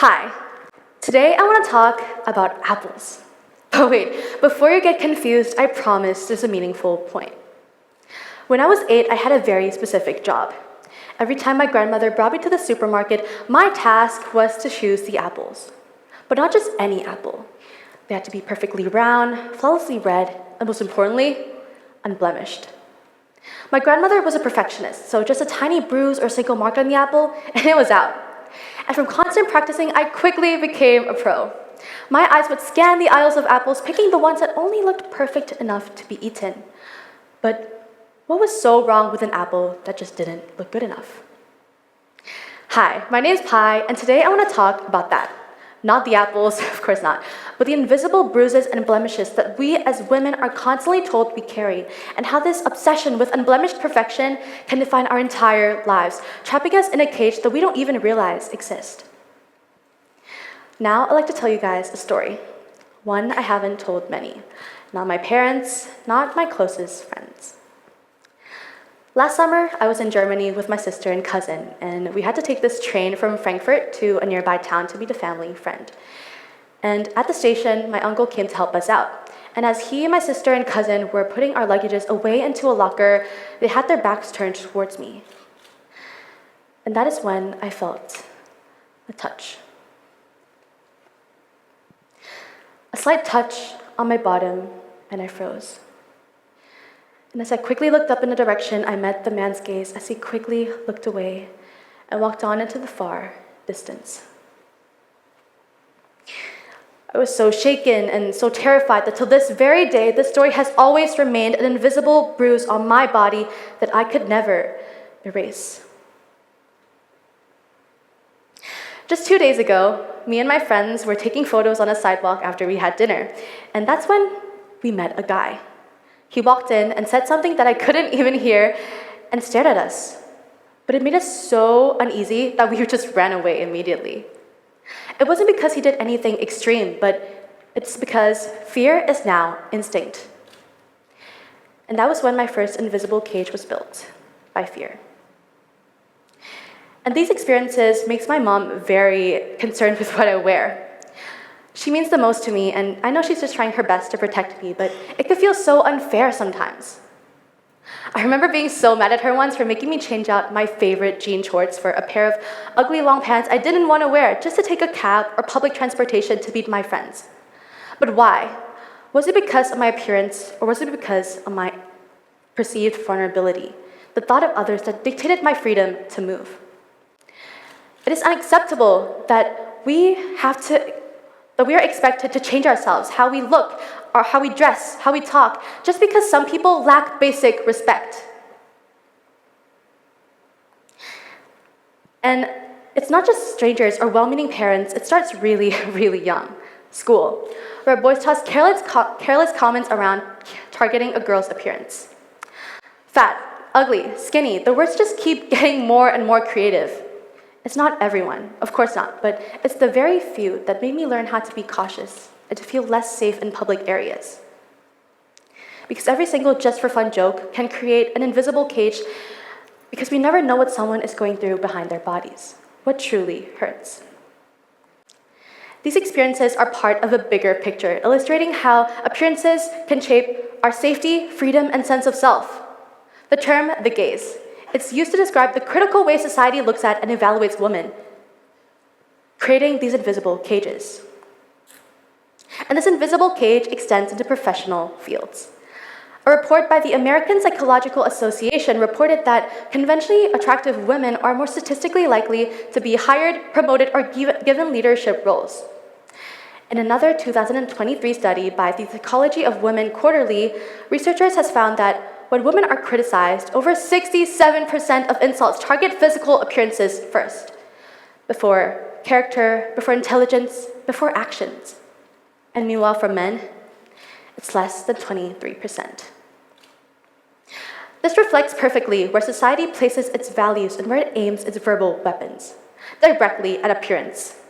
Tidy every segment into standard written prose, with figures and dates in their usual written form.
Hi, today I want to talk about apples. But wait, before you get confused, I promise there's a meaningful point. When I was 8, I had a very specific job. Every time my grandmother brought me to the supermarket, my task was to choose the apples. But not just any apple. They had to be perfectly round, flawlessly red, and most importantly, unblemished. My grandmother was a perfectionist, so just a tiny bruise or single mark on the apple, and it was out. And from constant practicing, I quickly became a pro. My eyes would scan the aisles of apples, picking the ones that only looked perfect enough to be eaten. But what was so wrong with an apple that just didn't look good enough? Hi, my name's Pi, and today I want to talk about that. Not the apples, of course not, but the invisible bruises and blemishes that we as women are constantly told we carry, and how this obsession with unblemished perfection can define our entire lives, trapping us in a cage that we don't even realize exists. Now I'd like to tell you guys a story, one I haven't told many, not my parents, not my closest friends. Last summer, I was in Germany with my sister and cousin, and we had to take this train from Frankfurt to a nearby town to meet a family friend. And at the station, my uncle came to help us out. And as he, my sister, and cousin were putting our luggages away into a locker, they had their backs turned towards me. And that is when I felt a touch. A slight touch on my bottom, and I froze. And as I quickly looked up in the direction, I met the man's gaze as he quickly looked away and walked on into the far distance. I was so shaken and so terrified that till this very day, this story has always remained an invisible bruise on my body that I could never erase. Just 2 days ago, me and my friends were taking photos on a sidewalk after we had dinner, and that's when we met a guy. He walked in and said something that I couldn't even hear and stared at us. But it made us so uneasy that we just ran away immediately. It wasn't because he did anything extreme, but it's because fear is now instinct. And that was when my first invisible cage was built, by fear. And these experiences makes my mom very concerned with what I wear. She means the most to me, and I know she's just trying her best to protect me, but it could feel so unfair sometimes. I remember being so mad at her once for making me change out my favorite jean shorts for a pair of ugly long pants I didn't want to wear just to take a cab or public transportation to meet my friends. But why? Was it because of my appearance, or was it because of my perceived vulnerability, the thought of others that dictated my freedom to move? It is unacceptable that we are expected to change ourselves, how we look, or how we dress, how we talk, just because some people lack basic respect. And it's not just strangers or well-meaning parents, it starts really, really young. School, where boys toss careless comments around targeting a girl's appearance. Fat, ugly, skinny, the words just keep getting more and more creative. It's not everyone, of course not, but it's the very few that made me learn how to be cautious and to feel less safe in public areas. Because every single just for fun joke can create an invisible cage because we never know what someone is going through behind their bodies, what truly hurts. These experiences are part of a bigger picture, illustrating how appearances can shape our safety, freedom, and sense of self. The term the gaze. It's used to describe the critical way society looks at and evaluates women, creating these invisible cages. And this invisible cage extends into professional fields. A report by the American Psychological Association reported that conventionally attractive women are more statistically likely to be hired, promoted, or given leadership roles. In another 2023 study by the Psychology of Women Quarterly, researchers has found that when women are criticized, over 67% of insults target physical appearances first, before character, before intelligence, before actions. And meanwhile, for men, it's less than 23%. This reflects perfectly where society places its values and where it aims its verbal weapons, directly at appearance.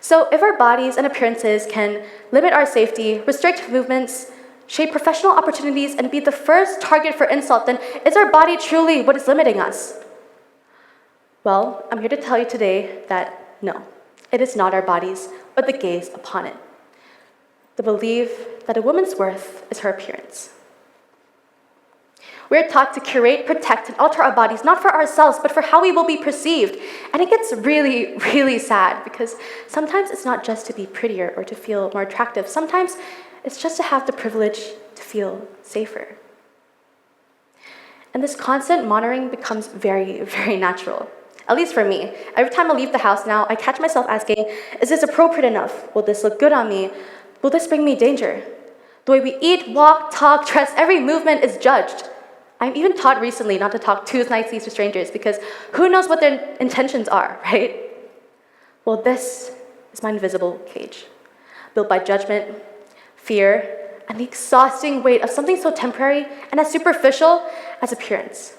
So if our bodies and appearances can limit our safety, restrict movements, shape professional opportunities, and be the first target for insult, then is our body truly what is limiting us? Well, I'm here to tell you today that no, It is not our bodies, but the gaze upon it. The belief that a woman's worth is her appearance. We're taught to curate, protect, and alter our bodies, not for ourselves, but for how we will be perceived. And it gets really, really sad because sometimes it's not just to be prettier or to feel more attractive. Sometimes it's just to have the privilege to feel safer. And this constant monitoring becomes very, very natural. At least for me. Every time I leave the house now, I catch myself asking, is this appropriate enough? Will this look good on me? Will this bring me danger? The way we eat, walk, talk, dress, every movement is judged. I'm even taught recently not to talk too nicely to strangers because who knows what their intentions are, right? Well, this is my invisible cage, built by judgment, fear, and the exhausting weight of something so temporary and as superficial as appearance.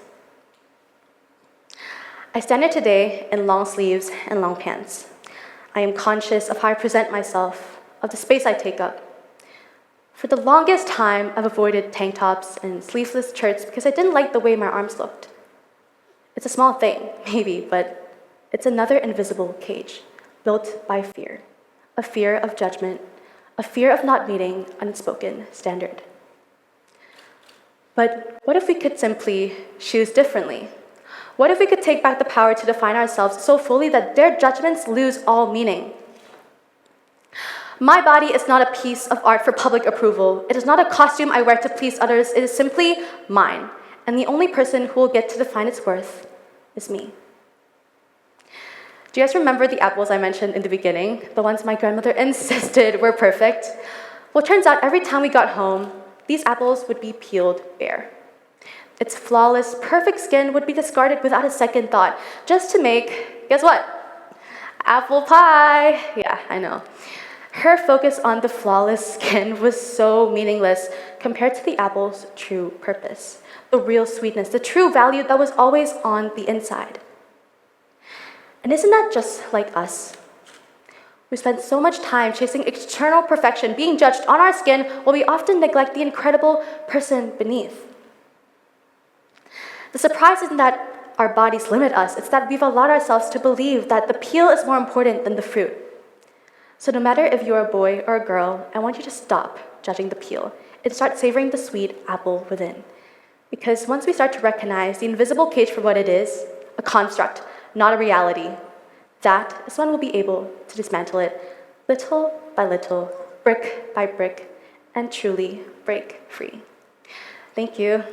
I stand here today in long sleeves and long pants. I am conscious of how I present myself, of the space I take up. For the longest time, I've avoided tank tops and sleeveless shirts because I didn't like the way my arms looked. It's a small thing, maybe, but it's another invisible cage built by fear, a fear of judgment, a fear of not meeting an unspoken standard. But what if we could simply choose differently? What if we could take back the power to define ourselves so fully that their judgments lose all meaning? My body is not a piece of art for public approval. It is not a costume I wear to please others. It is simply mine. And the only person who will get to define its worth is me. Do you guys remember the apples I mentioned in the beginning? The ones my grandmother insisted were perfect? Well, it turns out every time we got home, these apples would be peeled bare. Its flawless, perfect skin would be discarded without a second thought, just to make, guess what? Apple pie. Yeah, I know. Her focus on the flawless skin was so meaningless compared to the apple's true purpose, the real sweetness, the true value that was always on the inside. And isn't that just like us? We spend so much time chasing external perfection, being judged on our skin, while we often neglect the incredible person beneath. The surprise isn't that our bodies limit us, it's that we've allowed ourselves to believe that the peel is more important than the fruit. So no matter if you're a boy or a girl, I want you to stop judging the peel and start savoring the sweet apple within. Because once we start to recognize the invisible cage for what it is, a construct, not a reality, that is when we'll be able to dismantle it little by little, brick by brick, and truly break free. Thank you.